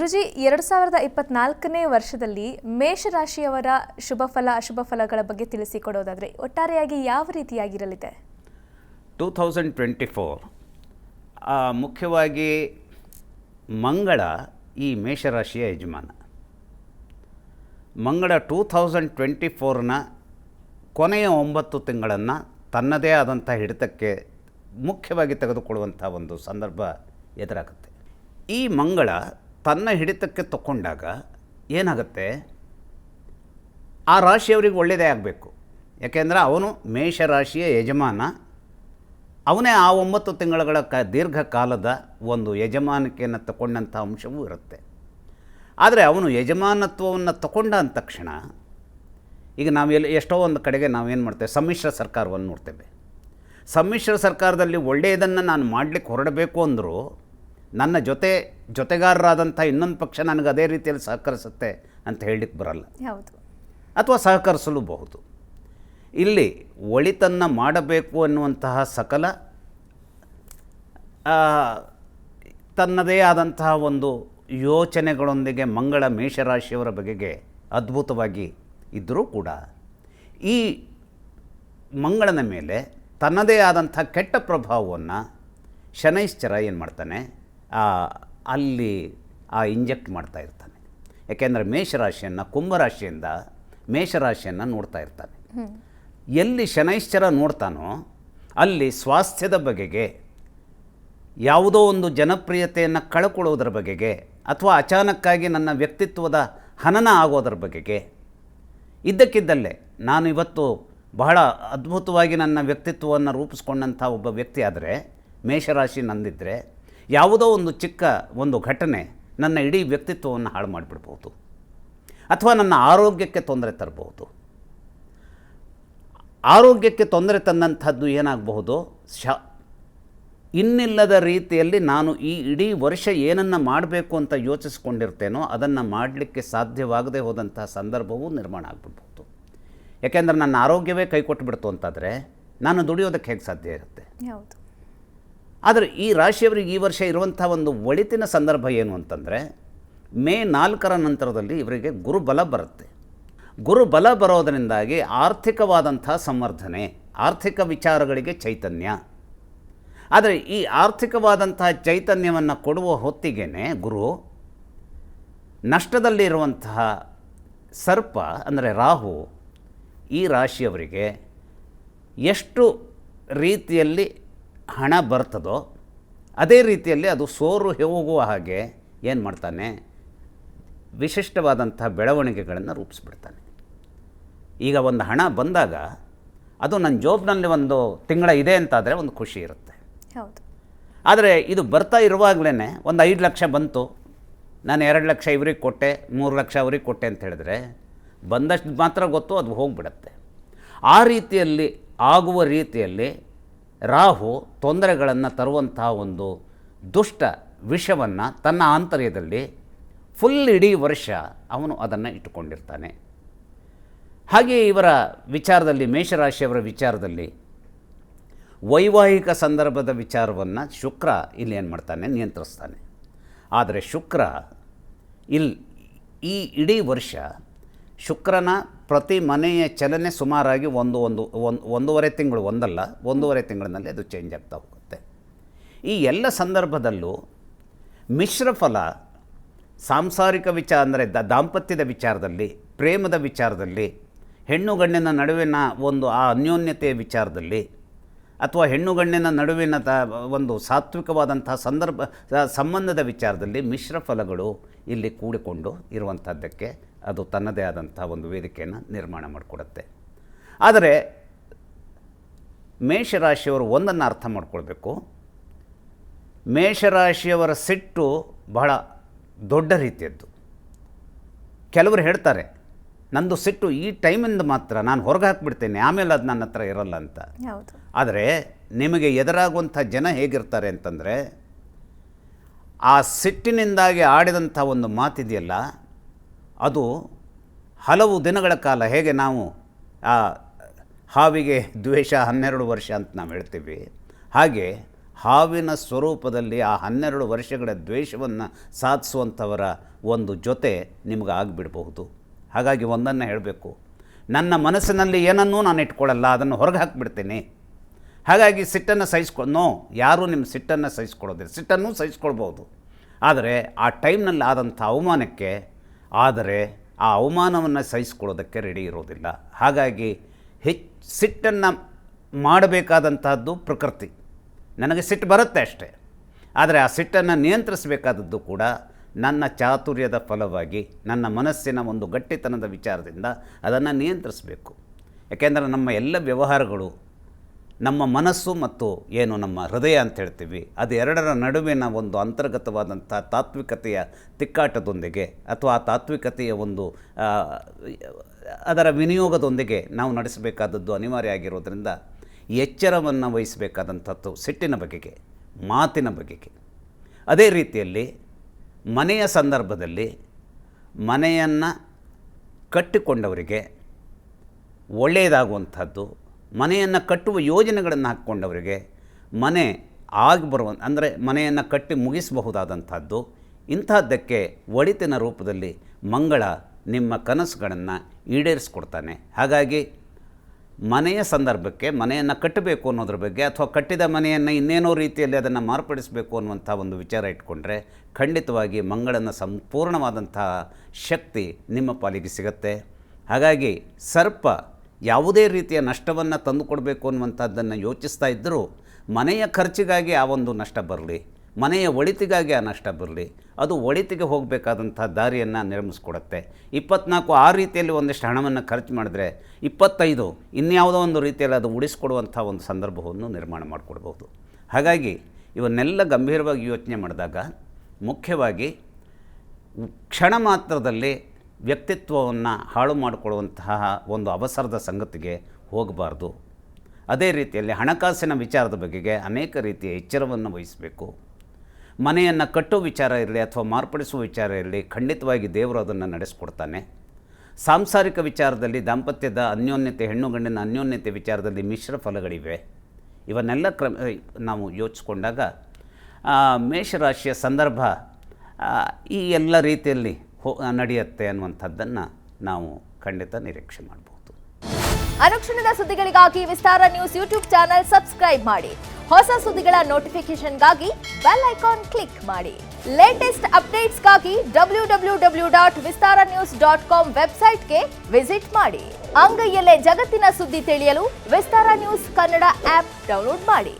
ಗುರುಜಿ 2024ನೇ ವರ್ಷದಲ್ಲಿ ಮೇಷರಾಶಿಯವರ ಶುಭ ಫಲ ಅಶುಭ ಫಲಗಳ ಬಗ್ಗೆ ತಿಳಿಸಿಕೊಡೋದಾದರೆ ಒಟ್ಟಾರೆಯಾಗಿ ಯಾವ ರೀತಿಯಾಗಿರಲಿದೆ? 2024 ಮುಖ್ಯವಾಗಿ ಮಂಗಳ ಈ ಮೇಷರಾಶಿಯ ಯಜಮಾನ. ಮಂಗಳ 2024ನ ಕೊನೆಯ 9 ತಿಂಗಳನ್ನು ತನ್ನದೇ ಆದಂಥ ಹಿಡಿತಕ್ಕೆ ಮುಖ್ಯವಾಗಿ ತೆಗೆದುಕೊಳ್ಳುವಂಥ ಒಂದು ಸಂದರ್ಭ ಎದುರಾಗುತ್ತೆ. ಈ ಮಂಗಳ ತನ್ನ ಹಿಡಿತಕ್ಕೆ ತಗೊಂಡಾಗ ಏನಾಗುತ್ತೆ, ಆ ರಾಶಿಯವರಿಗೆ ಒಳ್ಳೆಯದೇ ಆಗಬೇಕು. ಯಾಕೆಂದರೆ ಅವನು ಮೇಷರಾಶಿಯ ಯಜಮಾನ, ಅವನೇ ಆ 9 ತಿಂಗಳ ದೀರ್ಘಕಾಲದ ಒಂದು ಯಜಮಾನಿಕೆಯನ್ನು ತಗೊಂಡಂಥ ಅಂಶವೂ ಇರುತ್ತೆ. ಆದರೆ ಅವನು ಯಜಮಾನತ್ವವನ್ನು ತಗೊಂಡ ಅಂದ ತಕ್ಷಣ ಈಗ ಎಷ್ಟೋ ಒಂದು ಕಡೆಗೆ ನಾವೇನು ಮಾಡ್ತೇವೆ, ಸಮ್ಮಿಶ್ರ ಸರ್ಕಾರವನ್ನು ನೋಡ್ತೇವೆ. ಸಮ್ಮಿಶ್ರ ಸರ್ಕಾರದಲ್ಲಿ ಒಳ್ಳೆಯದನ್ನು ನಾನು ಮಾಡಲಿಕ್ಕೆ ಹೊರಡಬೇಕು ಅಂದರೂ ನನ್ನ ಜೊತೆಗಾರರಾದಂಥ ಇನ್ನೊಂದು ಪಕ್ಷ ನನಗೆ ಅದೇ ರೀತಿಯಲ್ಲಿ ಸಹಕರಿಸುತ್ತೆ ಅಂತ ಹೇಳಲಿಕ್ಕೆ ಬರಲ್ಲ, ಅಥವಾ ಸಹಕರಿಸಲೂಬಹುದು. ಇಲ್ಲಿ ಒಳಿತನ್ನು ಮಾಡಬೇಕು ಅನ್ನುವಂತಹ ಸಕಲ ತನ್ನದೇ ಆದಂತಹ ಒಂದು ಯೋಚನೆಗಳೊಂದಿಗೆ ಮಂಗಳ ಮೇಷರಾಶಿಯವರ ಬಗೆಗೆ ಅದ್ಭುತವಾಗಿ ಇದ್ದರೂ ಕೂಡ ಈ ಮಂಗಳನ ಮೇಲೆ ತನ್ನದೇ ಆದಂಥ ಕೆಟ್ಟ ಪ್ರಭಾವವನ್ನು ಶನೈಶ್ಚರ ಏನು ಮಾಡ್ತಾನೆ, ಅಲ್ಲಿ ಇಂಜೆಕ್ಟ್ ಮಾಡ್ತಾ ಇರ್ತಾನೆ. ಯಾಕೆಂದರೆ ಮೇಷರಾಶಿಯನ್ನು ಕುಂಭರಾಶಿಯಿಂದ ಮೇಷರಾಶಿಯನ್ನು ನೋಡ್ತಾ ಇರ್ತಾನೆ. ಎಲ್ಲಿ ಶನೈಶ್ಚರ ನೋಡ್ತಾನೋ ಅಲ್ಲಿ ಸ್ವಾಸ್ಥ್ಯದ ಬಗೆಗೆ, ಯಾವುದೋ ಒಂದು ಜನಪ್ರಿಯತೆಯನ್ನು ಕಳ್ಕೊಳ್ಳೋದ್ರ ಬಗೆಗೆ, ಅಥವಾ ಅಚಾನಕ್ಕಾಗಿ ನನ್ನ ವ್ಯಕ್ತಿತ್ವದ ಹನನ ಆಗೋದ್ರ ಬಗೆಗೆ, ಇದ್ದಕ್ಕಿದ್ದಲ್ಲೇ ನಾನು ಇವತ್ತು ಬಹಳ ಅದ್ಭುತವಾಗಿ ನನ್ನ ವ್ಯಕ್ತಿತ್ವವನ್ನು ರೂಪಿಸ್ಕೊಂಡಂಥ ಒಬ್ಬ ವ್ಯಕ್ತಿ ಆದರೆ, ಮೇಷರಾಶಿ ನಂದಿದ್ದರೆ, ಯಾವುದೋ ಒಂದು ಚಿಕ್ಕ ಒಂದು ಘಟನೆ ನನ್ನ ಇಡೀ ವ್ಯಕ್ತಿತ್ವವನ್ನು ಹಾಳು ಮಾಡಿಬಿಡ್ಬೋದು, ಅಥವಾ ನನ್ನ ಆರೋಗ್ಯಕ್ಕೆ ತೊಂದರೆ ತರಬಹುದು. ಆರೋಗ್ಯಕ್ಕೆ ತೊಂದರೆ ತಂದಂಥದ್ದು ಏನಾಗಬಹುದು, ಇನ್ನಿಲ್ಲದ ರೀತಿಯಲ್ಲಿ ನಾನು ಈ ಇಡೀ ವರ್ಷ ಏನನ್ನು ಮಾಡಬೇಕು ಅಂತ ಯೋಚಿಸ್ಕೊಂಡಿರ್ತೇನೋ ಅದನ್ನು ಮಾಡಲಿಕ್ಕೆ ಸಾಧ್ಯವಾಗದೇ ಹೋದಂಥ ಸಂದರ್ಭವೂ ನಿರ್ಮಾಣ ಆಗಿಬಿಡ್ಬೋದು. ಯಾಕೆಂದರೆ ನನ್ನ ಆರೋಗ್ಯವೇ ಕೈ ಕೊಟ್ಟುಬಿಡ್ತು ಅಂತಾದರೆ ನಾನು ದುಡಿಯೋದಕ್ಕೆ ಹೇಗೆ ಸಾಧ್ಯ ಇರುತ್ತೆ? ಆದರೆ ಈ ರಾಶಿಯವರಿಗೆ ಈ ವರ್ಷ ಇರುವಂಥ ಒಂದು ಒಳಿತಿನ ಸಂದರ್ಭ ಏನು ಅಂತಂದರೆ, ಮೇ 4ರ ನಂತರದಲ್ಲಿ ಇವರಿಗೆ ಗುರುಬಲ ಬರುತ್ತೆ. ಗುರುಬಲ ಬರೋದರಿಂದಾಗಿ ಆರ್ಥಿಕವಾದಂಥ ಸಂವರ್ಧನೆ, ಆರ್ಥಿಕ ವಿಚಾರಗಳಿಗೆ ಚೈತನ್ಯ. ಆದರೆ ಈ ಆರ್ಥಿಕವಾದಂತಹ ಚೈತನ್ಯವನ್ನು ಕೊಡುವ ಹೊತ್ತಿಗೆ ಗುರು ನಷ್ಟದಲ್ಲಿರುವಂತಹ ಸರ್ಪ ಅಂದರೆ ರಾಹು ಈ ರಾಶಿಯವರಿಗೆ ಎಷ್ಟು ರೀತಿಯಲ್ಲಿ ಹಣ ಬರ್ತದೋ ಅದೇ ರೀತಿಯಲ್ಲಿ ಅದು ಸೋರು ಹೋಗುವ ಹಾಗೆ ಏನು ಮಾಡ್ತಾನೆ, ವಿಶಿಷ್ಟವಾದಂಥ ಬೆಳವಣಿಗೆಗಳನ್ನು ರೂಪಿಸ್ಬಿಡ್ತಾನೆ. ಈಗ ಒಂದು ಹಣ ಬಂದಾಗ ಅದು ನನ್ನ ಜಾಬ್ನಲ್ಲಿ ಒಂದು ತಿಂಗಳ ಇದೆ ಅಂತಾದರೆ ಒಂದು ಖುಷಿ ಇರುತ್ತೆ. ಆದರೆ ಇದು ಬರ್ತಾ ಇರುವಾಗಲೇ ಒಂದು 5 ಲಕ್ಷ ಬಂತು, ನಾನು 2 ಲಕ್ಷ ಇವ್ರಿಗೆ ಕೊಟ್ಟೆ, 3 ಲಕ್ಷ ಅವ್ರಿಗೆ ಕೊಟ್ಟೆ ಅಂತ ಹೇಳಿದ್ರೆ ಬಂದಷ್ಟು ಮಾತ್ರ ಗೊತ್ತು, ಅದು ಹೋಗಿಬಿಡತ್ತೆ. ಆ ರೀತಿಯಲ್ಲಿ ಆಗುವ ರೀತಿಯಲ್ಲಿ ರಾಹು ತೊಂದರೆಗಳನ್ನು ತರುವಂತಹ ಒಂದು ದುಷ್ಟ ವಿಷವನ್ನು ತನ್ನ ಆಂತರ್ಯದಲ್ಲಿ ಫುಲ್ ಇಡೀ ವರ್ಷ ಅವನು ಅದನ್ನು ಇಟ್ಟುಕೊಂಡಿರ್ತಾನೆ. ಹಾಗೆಯೇ ಇವರ ವಿಚಾರದಲ್ಲಿ, ಮೇಷರಾಶಿಯವರ ವಿಚಾರದಲ್ಲಿ ವೈವಾಹಿಕ ಸಂದರ್ಭದ ವಿಚಾರವನ್ನು ಶುಕ್ರ ಇಲ್ಲಿ ಏನು ಮಾಡ್ತಾನೆ, ನಿಯಂತ್ರಿಸ್ತಾನೆ. ಆದರೆ ಶುಕ್ರ ಈ ಇಡೀ ವರ್ಷ ಶುಕ್ರನ ಪ್ರತಿ ಮನೆಯ ಚಲನೆ ಸುಮಾರಾಗಿ ಒಂದೂವರೆ ತಿಂಗಳು, ಒಂದಲ್ಲ 1.5 ತಿಂಗಳಿನಲ್ಲಿ ಅದು ಚೇಂಜ್ ಆಗ್ತಾ ಹೋಗುತ್ತೆ. ಈ ಎಲ್ಲ ಸಂದರ್ಭದಲ್ಲೂ ಮಿಶ್ರ ಫಲ, ಸಾಂಸಾರಿಕ ವಿಚಾರ ಅಂದರೆ ದಾಂಪತ್ಯದ ವಿಚಾರದಲ್ಲಿ, ಪ್ರೇಮದ ವಿಚಾರದಲ್ಲಿ, ಹೆಣ್ಣು ಗಂಡಿನ ನಡುವಿನ ಒಂದು ಆ ಅನ್ಯೋನ್ಯತೆಯ ವಿಚಾರದಲ್ಲಿ, ಅಥವಾ ಹೆಣ್ಣು ಗಂಡಿನ ನಡುವಿನ ಒಂದು ಸಾತ್ವಿಕವಾದಂಥ ಸಂಬಂಧದ ವಿಚಾರದಲ್ಲಿ ಮಿಶ್ರ ಫಲಗಳು ಇಲ್ಲಿ ಕೂಡಿಕೊಂಡು ಇರುವಂಥದ್ದಕ್ಕೆ ಅದು ತನ್ನದೇ ಆದಂಥ ಒಂದು ವೇದಿಕೆಯನ್ನು ನಿರ್ಮಾಣ ಮಾಡಿಕೊಡುತ್ತೆ. ಆದರೆ ಮೇಷರಾಶಿಯವರು ಒಂದನ್ನು ಅರ್ಥ ಮಾಡ್ಕೊಳ್ಬೇಕು, ಮೇಷರಾಶಿಯವರ ಸಿಟ್ಟು ಬಹಳ ದೊಡ್ಡ ರೀತಿಯದ್ದು. ಕೆಲವರು ಹೇಳ್ತಾರೆ, ನಂದು ಸಿಟ್ಟು ಈ ಟೈಮಿಂದ ಮಾತ್ರ, ನಾನು ಹೊರಗೆ ಹಾಕಿಬಿಡ್ತೇನೆ, ಆಮೇಲೆ ಅದು ನನ್ನ ಹತ್ರ ಇರಲ್ಲ ಅಂತ. ಆದರೆ ನಿಮಗೆ ಎದುರಾಗುವಂಥ ಜನ ಹೇಗಿರ್ತಾರೆ ಅಂತಂದರೆ, ಆ ಸಿಟ್ಟಿನಿಂದಾಗಿ ಆಡಿದಂಥ ಒಂದು ಮಾತಿದೆಯಲ್ಲ, ಅದು ಹಲವು ದಿನಗಳ ಕಾಲ, ಹೇಗೆ ನಾವು ಹಾವಿಗೆ ದ್ವೇಷ 12 ವರ್ಷ ಅಂತ ನಾವು ಹೇಳ್ತೀವಿ, ಹಾಗೆ ಹಾವಿನ ಸ್ವರೂಪದಲ್ಲಿ ಆ 12 ವರ್ಷಗಳ ದ್ವೇಷವನ್ನು ಸಾಧಿಸುವಂಥವರ ಒಂದು ಜೊತೆ ನಿಮಗೆ ಆಗಿಬಿಡಬಹುದು. ಹಾಗಾಗಿ ಒಂದನ್ನು ಹೇಳಬೇಕು, ನನ್ನ ಮನಸ್ಸಿನಲ್ಲಿ ಏನನ್ನೂ ನಾನು ಇಟ್ಕೊಳ್ಳಲ್ಲ, ಅದನ್ನು ಹೊರಗೆ ಹಾಕಿಬಿಡ್ತೀನಿ. ಹಾಗಾಗಿ ಸಿಟ್ಟನ್ನು ಯಾರೂ ನಿಮ್ಮ ಸಿಟ್ಟನ್ನು ಸಹಿಸ್ಕೊಳ್ಳೋದಿಲ್ಲ. ಸಿಟ್ಟನ್ನು ಸಹಿಸ್ಕೊಳ್ಬೋದು, ಆದರೆ ಆ ಟೈಮ್ನಲ್ಲಿ ಆದಂಥ ಅವಮಾನಕ್ಕೆ ಆ ಅವಮಾನವನ್ನು ಸಹಿಸ್ಕೊಳ್ಳೋದಕ್ಕೆ ರೆಡಿ ಇರೋದಿಲ್ಲ. ಹಾಗಾಗಿ ಸಿಟ್ಟನ್ನು ಮಾಡಬೇಕಾದಂತಹದ್ದು ಪ್ರಕೃತಿ. ನನಗೆ ಸಿಟ್ಟು ಬರುತ್ತೆ ಅಷ್ಟೇ, ಆದರೆ ಆ ಸಿಟ್ಟನ್ನು ನಿಯಂತ್ರಿಸಬೇಕಾದದ್ದು ಕೂಡ ನನ್ನ ಚಾತುರ್ಯದ ಫಲವಾಗಿ, ನನ್ನ ಮನಸ್ಸಿನ ಒಂದು ಗಟ್ಟಿತನದ ವಿಚಾರದಿಂದ ಅದನ್ನು ನಿಯಂತ್ರಿಸಬೇಕು. ಯಾಕೆಂದರೆ ನಮ್ಮ ಎಲ್ಲ ವ್ಯವಹಾರಗಳು ನಮ್ಮ ಮನಸ್ಸು ಮತ್ತು ಏನು ನಮ್ಮ ಹೃದಯ ಅಂತ ಹೇಳ್ತೀವಿ, ಅದು ಎರಡರ ನಡುವಿನ ಒಂದು ಅಂತರ್ಗತವಾದಂಥ ತಾತ್ವಿಕತೆಯ ತಿಕ್ಕಾಟದೊಂದಿಗೆ ಅಥವಾ ಆ ತಾತ್ವಿಕತೆಯ ಒಂದು ಅದರ ವಿನಿಯೋಗದೊಂದಿಗೆ ನಾವು ನಡೆಸಬೇಕಾದದ್ದು ಅನಿವಾರ್ಯ ಆಗಿರೋದ್ರಿಂದ ಎಚ್ಚರವನ್ನು ವಹಿಸಬೇಕಾದಂಥದ್ದು ಸಿಟ್ಟಿನ ಬಗೆಗೆ, ಮಾತಿನ ಬಗೆಗೆ. ಅದೇ ರೀತಿಯಲ್ಲಿ ಮನೆಯ ಸಂದರ್ಭದಲ್ಲಿ ಮನೆಯನ್ನು ಕಟ್ಟಿಕೊಂಡವರಿಗೆ ಒಳ್ಳೆಯದಾಗುವಂಥದ್ದು, ಮನೆಯನ್ನು ಕಟ್ಟುವ ಯೋಜನೆಗಳನ್ನು ಹಾಕ್ಕೊಂಡವರಿಗೆ ಮನೆ ಅಂದರೆ ಮನೆಯನ್ನು ಕಟ್ಟಿ ಮುಗಿಸಬಹುದಾದಂಥದ್ದು, ಇಂತಹದ್ದಕ್ಕೆ ಒಳಿತಿನ ರೂಪದಲ್ಲಿ ಮಂಗಳ ನಿಮ್ಮ ಕನಸುಗಳನ್ನು ಈಡೇರಿಸ್ಕೊಡ್ತಾನೆ. ಹಾಗಾಗಿ ಮನೆಯ ಸಂದರ್ಭಕ್ಕೆ ಮನೆಯನ್ನು ಕಟ್ಟಬೇಕು ಅನ್ನೋದ್ರ ಬಗ್ಗೆ ಅಥವಾ ಕಟ್ಟಿದ ಮನೆಯನ್ನು ಇನ್ನೇನೋ ರೀತಿಯಲ್ಲಿ ಅದನ್ನು ಮಾರ್ಪಡಿಸಬೇಕು ಅನ್ನುವಂಥ ಒಂದು ವಿಚಾರ ಇಟ್ಕೊಂಡ್ರೆ ಖಂಡಿತವಾಗಿ ಮಂಗಳನ ಸಂಪೂರ್ಣವಾದಂತಹ ಶಕ್ತಿ ನಿಮ್ಮ ಪಾಲಿಗೆ ಸಿಗುತ್ತೆ. ಹಾಗಾಗಿ ಸರ್ಪ ಯಾವುದೇ ರೀತಿಯ ನಷ್ಟವನ್ನು ತಂದುಕೊಡಬೇಕು ಅನ್ನುವಂಥದ್ದನ್ನು ಯೋಚಿಸ್ತಾ ಇದ್ದರೂ ಮನೆಯ ಖರ್ಚಿಗಾಗಿ ಆ ಒಂದು ನಷ್ಟ ಬರಲಿ, ಮನೆಯ ಒಳಿತಿಗಾಗಿ ಆ ನಷ್ಟ ಬರಲಿ, ಅದು ಒಳಿತಿಗೆ ಹೋಗಬೇಕಾದಂಥ ದಾರಿಯನ್ನು ನಿರ್ಮಿಸ್ಕೊಡುತ್ತೆ. 24 ಆ ರೀತಿಯಲ್ಲಿ ಒಂದಿಷ್ಟು ಹಣವನ್ನು ಖರ್ಚು ಮಾಡಿದ್ರೆ 25 ಇನ್ಯಾವುದೋ ಒಂದು ರೀತಿಯಲ್ಲಿ ಅದು ಉಳಿಸ್ಕೊಡುವಂಥ ಒಂದು ಸಂದರ್ಭವನ್ನು ನಿರ್ಮಾಣ ಮಾಡಿಕೊಡ್ಬೋದು. ಹಾಗಾಗಿ ಇವನ್ನೆಲ್ಲ ಗಂಭೀರವಾಗಿ ಯೋಚನೆ ಮಾಡಿದಾಗ ಮುಖ್ಯವಾಗಿ ಕ್ಷಣ ಮಾತ್ರದಲ್ಲಿ ವ್ಯಕ್ತಿತ್ವವನ್ನು ಹಾಳು ಮಾಡಿಕೊಳ್ಳುವಂತಹ ಒಂದು ಅವಸರದ ಸಂಗತಿಗೆ ಹೋಗಬಾರ್ದು. ಅದೇ ರೀತಿಯಲ್ಲಿ ಹಣಕಾಸಿನ ವಿಚಾರದ ಬಗೆಗೆ ಅನೇಕ ರೀತಿಯ ಎಚ್ಚರವನ್ನು ವಹಿಸಬೇಕು. ಮನೆಯನ್ನು ಕಟ್ಟೋ ವಿಚಾರ ಇರಲಿ ಅಥವಾ ಮಾರ್ಪಡಿಸುವ ವಿಚಾರ ಇರಲಿ, ಖಂಡಿತವಾಗಿ ದೇವರು ಅದನ್ನು ನಡೆಸ್ಕೊಡ್ತಾನೆ. ಸಾಂಸಾರಿಕ ವಿಚಾರದಲ್ಲಿ ದಾಂಪತ್ಯದ ಅನ್ಯೋನ್ಯತೆ, ಹೆಣ್ಣು ಗಂಡಿನ ಅನ್ಯೋನ್ಯತೆ ವಿಚಾರದಲ್ಲಿ ಮಿಶ್ರ ಫಲಗಳಿವೆ. ಇವನ್ನೆಲ್ಲ ನಾವು ಯೋಚಿಸ್ಕೊಂಡಾಗ ಮೇಷರಾಶಿಯ ಸಂದರ್ಭ ಈ ಎಲ್ಲ ರೀತಿಯಲ್ಲಿ ನಡೆಯುತ್ತೆ ಅನ್ನುವಂಥದ್ದನ್ನು ನಾವು ಖಂಡಿತ ನಿರೀಕ್ಷೆ ಮಾಡಬಹುದು. ಅನುಕ್ಷಣದ ಸುದ್ದಿಗಳಿಗಾಗಿ ವಿಸ್ತಾರ ನ್ಯೂಸ್ ಯೂಟ್ಯೂಬ್ ಚಾನೆಲ್ ಸಬ್ಸ್ಕ್ರೈಬ್ ಮಾಡಿ. ಹೊಸ ಸುದ್ದಿಗಳ ನೋಟಿಫಿಕೇಶನ್ಗಾಗಿ ಬೆಲ್ ಐಕಾನ್ ಕ್ಲಿಕ್ ಮಾಡಿ. ಲೇಟೆಸ್ಟ್ ಅಪ್ಡೇಟ್ಸ್ಗಾಗಿ www.vistaranews.com ವೆಬ್ಸೈಟ್ಗೆ ವಿಸಿಟ್ ಮಾಡಿ. ಅಂಗೈಯಲ್ಲೇ ಜಗತ್ತಿನ ಸುದ್ದಿ ತಿಳಿಯಲು ವಿಸ್ತಾರ ನ್ಯೂಸ್ ಕನ್ನಡ ಆಪ್ ಡೌನ್ಲೋಡ್ ಮಾಡಿ.